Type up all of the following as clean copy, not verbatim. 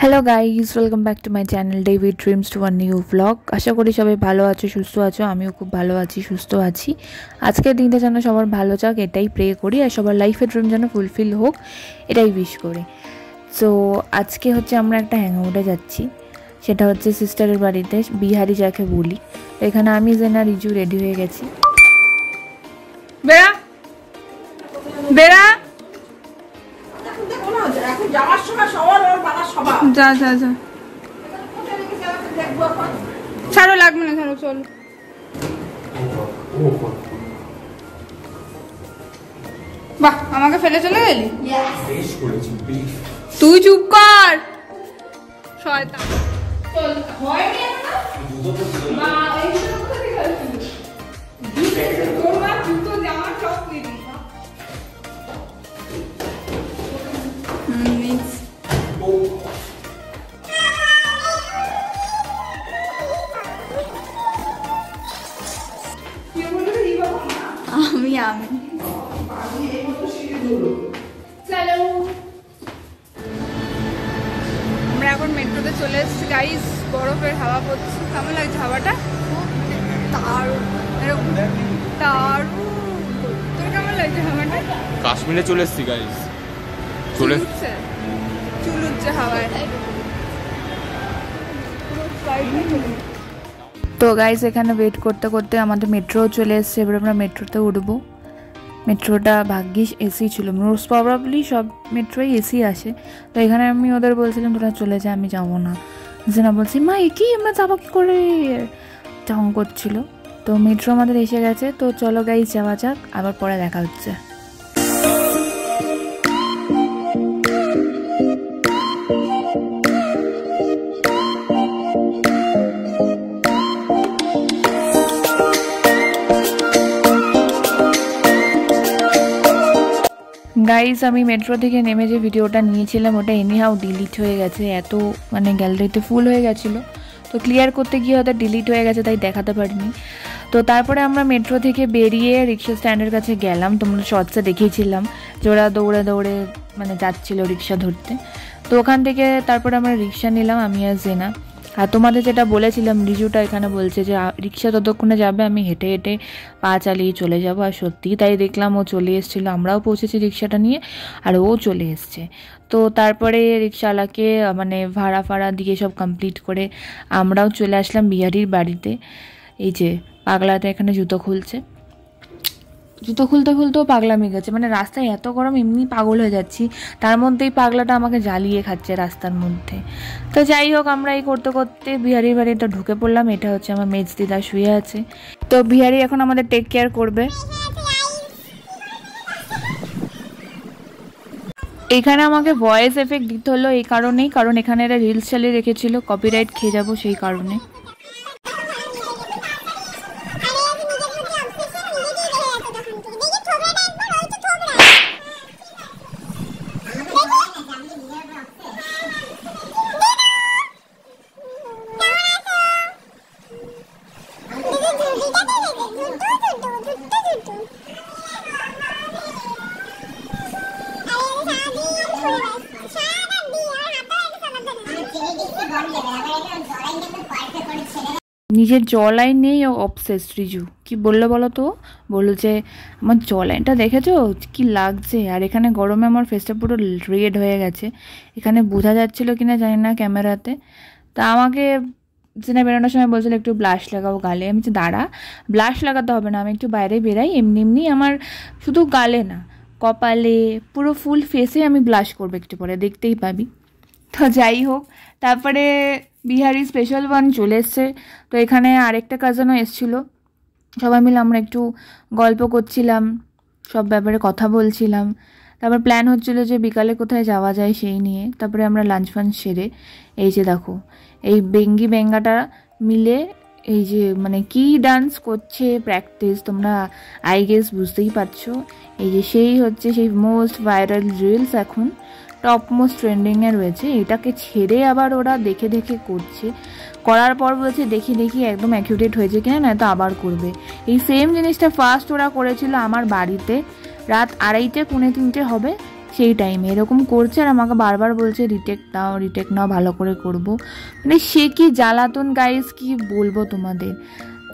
Hello guys, welcome back to my channel David Dreams to one new blog. আশা করি সবাই ভালো আছো, সুস্থ আছো। আমিও খুব ভালো আছি, সুস্থ আছি। আজকের দিনটা যেন সবার ভালো যাক, এটাই প্রে করি, আর সবার লাইফের ড্রিম যেন ফুলফিল হোক, এটাই উইশ করি। সো আজকে হচ্ছে আমরা একটা হ্যাংআউটে যাচ্ছি, সেটা হচ্ছে সিস্টারের বাড়িতে, বিহারি যাকে বলি। এখানে আমি জেনা রিজু রেডি হয়ে গেছি। বেড়া বেড়া যা যা যা, ছাড়ো, লাগবে না, ছাড়ো, চল। বাহ, আমাকে ফেলে চলে গেলি। তুই চুপ কর, শয়তান। চল, হয়নি আমি আমরা এখন মেট্রোতে চলে এসেছি গাইস। বরফের হাওয়া পড়ছে, কেমন লাগছে হাওয়াটা? দারুণ, দারুণ। তোর কেমন লাগছে হাওয়াটা? কাশ্মীরে চলে এসেছি গাইস, চুল উঠছে হাওয়ায়। তো গাইস, এখানে ওয়েট করতে করতে আমাদের মেট্রো চলে এসছে। এবার আমরা মেট্রোতে উঠবো। মেট্রোটা ভাগ্যিস এসি ছিল, মোস্ট প্রবাবলি সব মেট্রোই এসি আসে। তো এখানে আমি ওদের বলছিলাম তোরা চলে যা, আমি যাবো না। না বলছি, মা এ কি, আমরা যাবো কি করে, ঢং করছিল। তো মেট্রো আমাদের এসে গেছে, তো চলো গাইস যাওয়া যাক, আবার পরে দেখা হচ্ছে। গাইজ, আমি মেট্রো থেকে নেমে যে ভিডিওটা নিয়েছিলাম ওটা এনিহাউ ডিলিট হয়ে গেছে। এত মানে গ্যালারিতে ফুল হয়ে গেছিলো, তো ক্লিয়ার করতে গিয়ে হয়তো ডিলিট হয়ে গেছে, তাই দেখাতে পারিনি। তো তারপরে আমরা মেট্রো থেকে বেরিয়ে রিক্সা স্ট্যান্ডের কাছে গেলাম। তোমরা শর্টসে দেখিয়েছিলাম যে ওরা দৌড়ে দৌড়ে মানে যাচ্ছিলো রিক্সা ধরতে। তো ওখান থেকে তারপরে আমরা রিক্সা নিলাম, আমি আর জেনা। আর তোমাদের যেটা বলেছিলাম, রিজুটা এখানে বলছে যে রিক্সা ততক্ষণে যাবে, আমি হেঁটে হেঁটে পা চালিয়ে চলে যাব। আর সত্যি তাই দেখলাম, ও চলে এসেছিলো। আমরাও পৌঁছেছি রিক্সাটা নিয়ে, আর ও চলে এসছে। তো তারপরে রিক্সাওয়ালাকে মানে ভাড়া ফাড়া দিয়ে সব কমপ্লিট করে আমরাও চলে আসলাম বিহারির বাড়িতে। এই যে পাগলাতে এখানে জুতো খুলছে, জুতো খুলতে খুলতেও পাগলামি গেছে। মানে রাস্তায় এত গরম, এমনি পাগল হয়ে যাচ্ছি, তার মধ্যেই পাগলাটা আমাকে জ্বালিয়ে খাচ্ছে রাস্তার মধ্যে। তো যাই হোক, আমরা এই করতে করতে বিহারির বাড়িটা ঢুকে পড়লাম। এটা হচ্ছে আমার মেজ দিদা শুয়ে আছে। তো বিহারি এখন আমাদের টেক কেয়ার করবে। এখানে আমাকে ভয়েস এফেক্ট দিতে হলো এই কারণেই, কারণ এখানে এরা রিলস চালিয়ে রেখেছিল, কপিরাইট খেয়ে যাবো সেই কারণে। নিজের জ লাইন নেই, ও অবসেস। রিজু কি বললো বলো তো? বললো যে আমার জ লাইনটা দেখেছো কি লাগছে, আর এখানে গরমে আমার ফেসটা পুরো রেড হয়ে গেছে। এখানে বোঝা যাচ্ছিলো কিনা জানি না ক্যামেরাতে। তা আমাকে যেটা বেরোনোর সময় বলছিল একটু ব্লাশ লাগাও গালে। আমি দাঁড়া, ব্লাশ লাগাতে হবে না, আমি একটু বাইরে বেরাই, এমনি এমনি আমার শুধু গালে না, কপালে, পুরো ফুল ফেসে আমি ব্লাশ করবো একটু পরে, দেখতেই পাবি। তো যাই হোক, তারপরে বিহারি স্পেশাল ওয়ান চলে এসছে। তো এখানে আরেকটা কাজিনও এসেছিলো, সবাই মিলে আমরা একটু গল্প করছিলাম, সব ব্যাপারে কথা বলছিলাম। তারপর প্ল্যান হচ্ছিলো যে বিকালে কোথায় যাওয়া যায় সেই নিয়ে। তারপরে আমরা লাঞ্চ ফাঞ্চ সেরে এই যে দেখো, এই বেঙ্গি বেঙ্গাটা মিলে এই যে মানে কি ডান্স করছে, প্র্যাকটিস, তোমরা আই গেস বুঝতেই পারছো। এই যে সেই হচ্ছে সেই মোস্ট ভাইরাল রিলস, এখন টপ মোস্ট ট্রেন্ডিংয়ে রয়েছে। এটাকে ছেড়ে আবার ওরা দেখে দেখে করছে, করার পর বলছে দেখি দেখি একদম অ্যাকিউরেট হয়েছে কিনা, নয়তো আবার করবে। এই সেম জিনিসটা ফার্স্ট ওরা করেছিল আমার বাড়িতে, রাত 2:30 পৌনে 3টে হবে, সেই টাইমে এরকম করছে আর আমাকে বারবার বলছে রিটেক নাও ভালো করে করব। মানে সে কি জ্বালাতন গাইস, কি বলবো তোমাদের।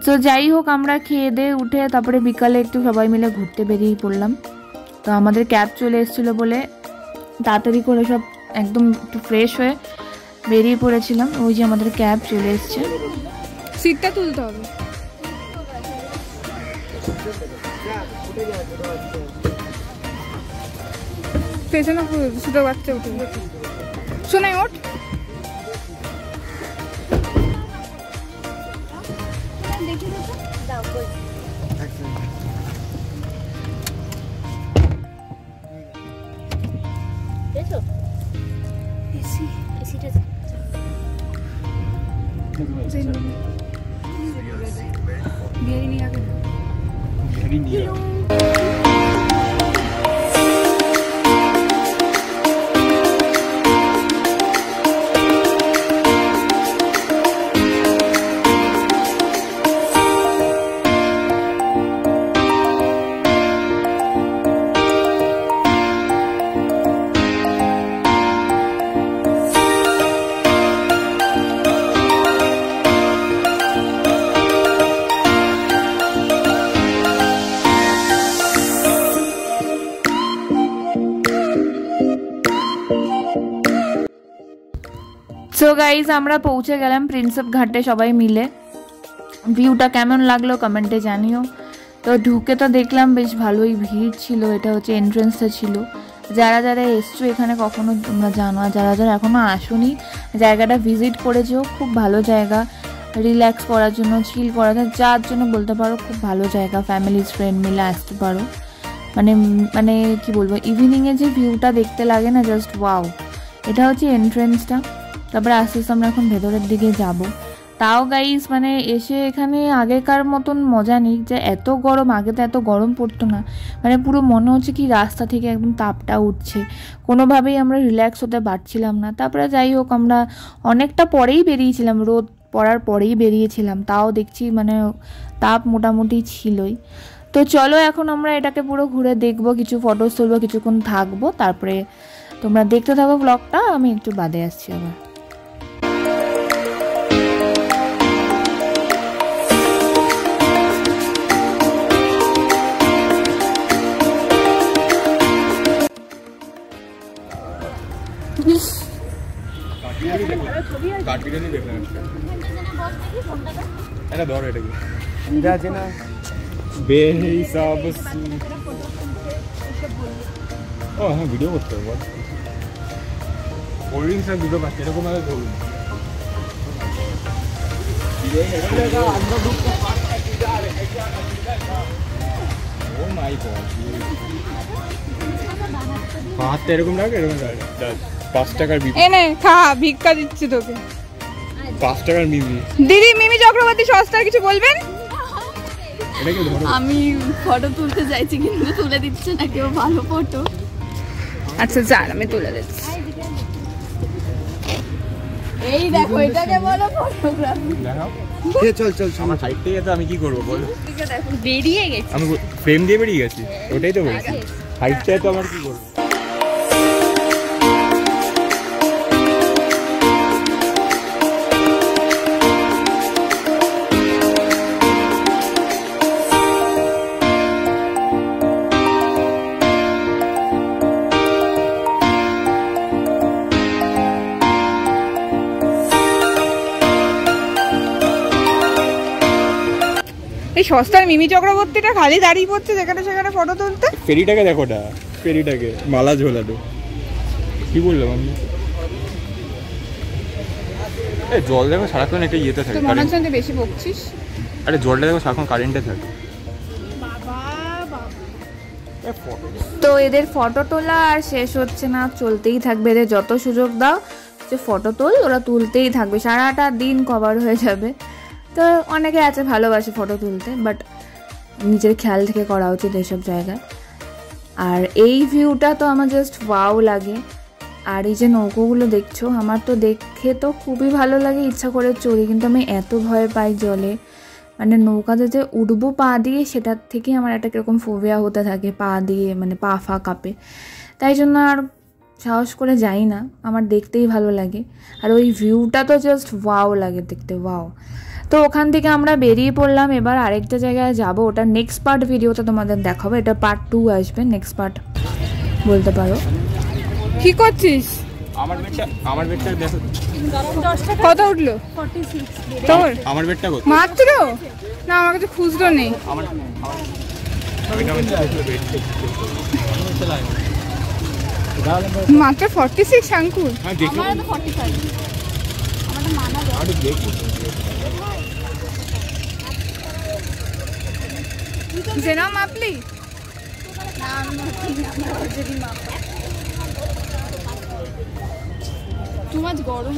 তো যাই হোক, আমরা খেয়ে দিয়ে উঠে তারপরে বিকালে একটু সবাই মিলে ঘুরতে বেরিয়ে পড়লাম। তো আমাদের ক্যাব চলে এসেছিলো বলে তাড়াতাড়ি করে সব একদম একটু ফ্রেশ হয়ে বেরিয়ে পড়েছিলাম। ওই যে আমাদের ক্যাব চলে এসছে, সিটটা তুলতে হবে। পেছনে ছোট বাচ্চা উঠে শোনাই ওঠ। সো গাইজ আমরা পৌঁছে গেলাম প্রিন্সেপ ঘাটে সবাই মিলে। ভিউটা কেমন লাগলো কমেন্টে জানিও। তো ঢুকে তো দেখলাম বেশ ভালোই ভিড় ছিল, এটা হচ্ছে এন্ট্রেন্সটা ছিল। যারা যারা এসছো এখানে কখনো তোমরা জানো, আর যারা যারা এখনও আসোনি জায়গাটা ভিজিট করেছো, খুব ভালো জায়গা রিল্যাক্স করার জন্য, চিল করার জন্য, যার জন্য বলতে পারো খুব ভালো জায়গা। ফ্যামিলি ফ্রেন্ড মিলে আসতে পারো। মানে মানে কি বলবো, ইভিনিংয়ে যে ভিউটা দেখতে লাগে না, জাস্ট ওয়াও। এটা হচ্ছে এন্ট্রেন্সটা। তারপরে আস্তে আস্তে আমরা এখন ভেতরের দিকে যাব। তাও গাইস মানে এসে এখানে আগেকার মতন মজা নেই, যে এত গরম, আগে তো এত গরম পড়তো না। মানে পুরো মনে হচ্ছে কি রাস্তা থেকে একদম তাপটা উঠছে, কোনোভাবেই আমরা রিল্যাক্স হতে পারছিলাম না। তারপরে যাই হোক, আমরা অনেকটা পরেই বেরিয়েছিলাম, রোদ পড়ার পরেই বেরিয়েছিলাম, তাও দেখছি মানে তাপ মোটামুটি ছিলই। তো চলো এখন আমরা এটাকে পুরো ঘুরে দেখবো, কিছু ফটোস তুলবো, কিছুক্ষণ থাকবো, তারপরে তোমরা দেখতে থাকো ব্লগটা, আমি একটু বাদে আসছি আবার। ভিডিও করতে হবে, কোল্ড ড্রিঙ্কস আর দুটো পাচ্ছে এরকম ভাবে ধরুন। ও মাই গড, হাতটা এরকম রাখ, এরকম রাখ। 5 টাকার বিপি এনে খা, ভিক্ষা দিচ্ছি তোকে। 5 টাকার মিমি। দিদি মিমি চক্রবর্তী সস্তার কিছু বলবেন? আমি ফটো তুলতে চাইছি কিন্তু তুলে দিচ্ছে না কেউ ভালো ফটো। আচ্ছা যান, আমি তুলে দিচ্ছি। এই দেখো, এটাকে বলো ফটোগ্রাফি। চল চল, আমার সাইড থেকে তো আমি কি করবো বল? বেরিয়ে গেছি, আমি ফ্রেম দিয়ে বেরিয়ে গেছি, ওটাই তো বলছি। হাইটটাই তো আমার কি করবো। এই সস্তার মিমি চক্রবর্তীটা খালি দাঁড়িয়ে পড়ছে যেখানে সেখানে ফটো তুলতে। ফেরিটাকে দেখো না, ফেরিটাকে মালা ঝোলানো। কি বললাম আমি? এই জল দেখো সারাক্ষণ একটা ইয়েতে থাকে, মনে হচ্ছে তুই বেশি বকছিস। আরে জলটা দেখো সারাক্ষণ কারেন্টে থাকে। তো এদের ফটো তোলা আর শেষ হচ্ছে না, চলতেই থাকবে। এদের যত সুযোগ দাও যে ফটো তোল, ওরা তুলতেই থাকবে, সারাটা দিন কভার হয়ে যাবে। তো অনেকে আছে ভালোবাসে ফটো তুলতে, বাট নিজের খেয়াল থেকে করা উচিত এইসব জায়গায়। আর এই ভিউটা তো আমার জাস্ট ওয়াও লাগে। আর এই যে নৌকোগুলো দেখছো, আমার তো দেখে তো খুবই ভালো লাগে, ইচ্ছা করে চড়ি, কিন্তু আমি এত ভয় পাই জলে। মানে নৌকাতে যে উঠবো পা দিয়ে, সেটার থেকে আমার একটা কীরকম ফোবিয়া হতে থাকে পা দিয়ে, মানে পা ফা কাঁপে। তাই জন্য আর সাহস করে যাই না, আমার দেখতেই ভালো লাগে। আর ওই ভিউটা তো জাস্ট ওয়াও লাগে দেখতে, ওয়াও। তো ওখান থেকে আমরা বেরিয়ে পড়লাম, এবার আরেকটা জায়গায় যাব, ওটা নেক্সট পার্ট ভিডিওতে তোমাদের দেখাবো, এটা পার্ট 2 আসবে, নেক্সট পার্ট বলতে পারো। কি করছিস? আমার বেডটা দেখো কত উঠলো তোর? আমার বেডটা কত? মাত্র না, আমার কাছে খুচরো নেই। মাত্র 46 আঙ্কুর। হ্যাঁ দেখো আমার তো 45 আমারটা মানা যায়। আরে দেখো জেনা মাপলি? না আমি মাপি না, আমার যদি মাপা টু মাছ গরম,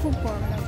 খুব গরম।